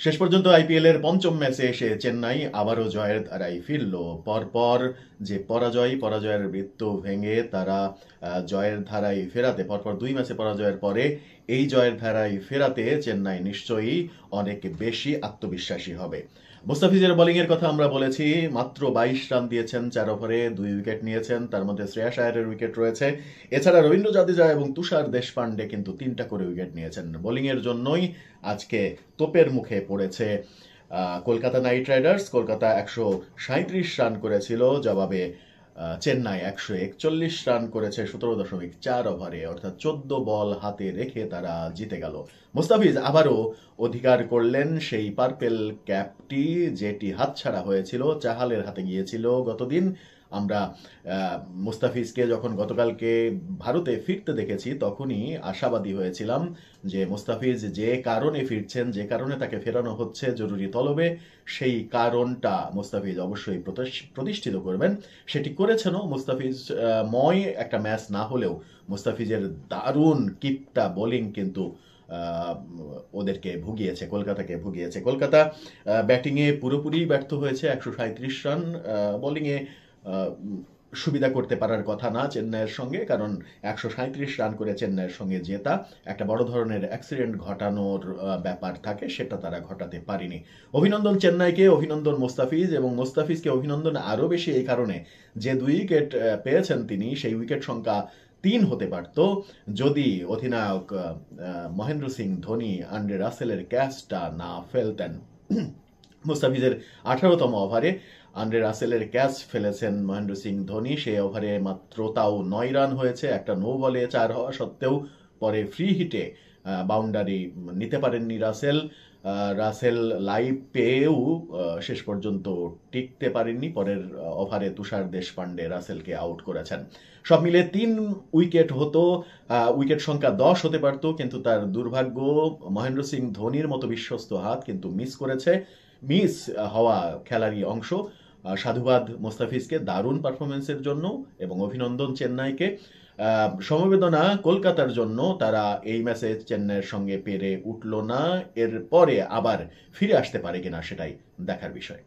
শেষ পর্যন্ত আইপিএল এর পঞ্চম ম্যাচে এসে চেন্নাই আবারও জয়ের ধারায় ফিরল। পরপর যে পরাজয়ের বৃত্ত ভেঙে তারা জয়ের ধারায় ফেরাতে, পরপর 2 ম্যাচে পরাজয়ের পরে এই জয়ের ধারায় ফেরাতে চেন্নাই নিশ্চয়ই অনেক বেশি আত্মবিশ্বাসী হবে। মুস্তাফিজের বোলিংয়ের কথা আমরা বলেছি, মাত্র 22 রান দিয়েছেন, 4 ওভারে 2 উইকেট নিয়েছেন, তার মধ্যে শ্রেয়াস আয়ারের উইকেট রয়েছে। এছাড়া রবীন্দ্র জাদেজা এবং তুষার দেশপান্ডে কিন্তু 3টা করে উইকেট নিয়েছেন। বোলিংয়ের জন্যই আজকে তোপের মুখে পড়েছে Kolkata night Riders. Kolkata 137 run করেছিল, জবাবে চেন্নাই 141 রান করেছে 17.4 ওভারে, অর্থাৎ 14 বল হাতে রেখে তারা জিতে গেল। মুস্তাফিজ আবারও অধিকার করলেন সেই পার্পেল ক্যাপটি, যেটি হাতছাড়া হয়েছিল, চাহালের হাতে গিয়েছিল গতদিন। আমরা মুস্তাফিজকে যখন গতকালকে ভারতে ফিরতে দেখেছি তখনই আশাবাদী হয়েছিলাম যে মুস্তাফিজ যে কারণে ফিরছেন, যে কারণে তাকে ফেরানো হচ্ছে জরুরি তলবে, সেই কারণটা মুস্তাফিজ অবশ্যই প্রতিষ্ঠিত করবেন। সেটি করেছেনও মুস্তাফিজ। ময় একটা ম্যাচ না হলেও মুস্তাফিজের দারুণ কিপটা বোলিং কিন্তু ওদেরকে ভুগিয়েছে, কলকাতাকে ভুগিয়েছে। কলকাতা ব্যাটিংয়ে পুরোপুরি ব্যর্থ হয়েছে, 137 রান। বোলিংয়ে সুবিধা করতে পারার কথা না চেন্নাইয়ের সঙ্গে, কারণ 137 রান করে চেন্নাইয়ের সঙ্গে জেতা একটা বড় ধরনের অ্যাক্সিডেন্ট ঘটানোর ব্যাপার থাকে, সেটা তারা ঘটাতে পারেনি। অভিনন্দন চেন্নাইকে, অভিনন্দন মুস্তাফিজ, এবং মুস্তাফিজকে অভিনন্দন আরও বেশি এই কারণে যে 2 উইকেট পেয়েছেন তিনি, সেই উইকেট সংখ্যা 3 হতে পারত যদি অধিনায়ক মহেন্দ্র সিং ধোনি আন্দ্রে রাসেলের ক্যাচটা না ফেলতেন। মুস্তাফিজের 18তম ওভারে আন্দ্রে রাসেলের ক্যাচ ফেলেছেন মহেন্দ্র সিং ধোনি। সেই ওভারে মাত্র তাও 9 রান হয়েছে, একটা নো বলে 4 হওয়া সত্ত্বেও। পরে ফ্রি হিটে বাউন্ডারি নিতে পারেননি রাসেল লাইভ পেয়েও শেষ পর্যন্ত টিকতে পারেননি। পরের ওভারে তুষার দেশপান্ডে রাসেলকে আউট করেছেন। সব মিলে 3 উইকেট হতো, উইকেট সংখ্যা 10 হতে পারত, কিন্তু তার দুর্ভাগ্য মহেন্দ্র সিং ধোনির মতো বিশ্বস্ত হাত কিন্তু মিস করেছে। মিস হওয়া খেলারই অংশ। সাধুবাদ মুস্তাফিজকে দারুণ পারফরমেন্সের জন্য, এবং অভিনন্দন চেন্নাইকে। সমবেদনা কলকাতার জন্য, তারা এই ম্যাচে চেন্নাইয়ের সঙ্গে পেরে উঠল না। এরপরে আবার ফিরে আসতে পারে কিনা সেটাই দেখার বিষয়।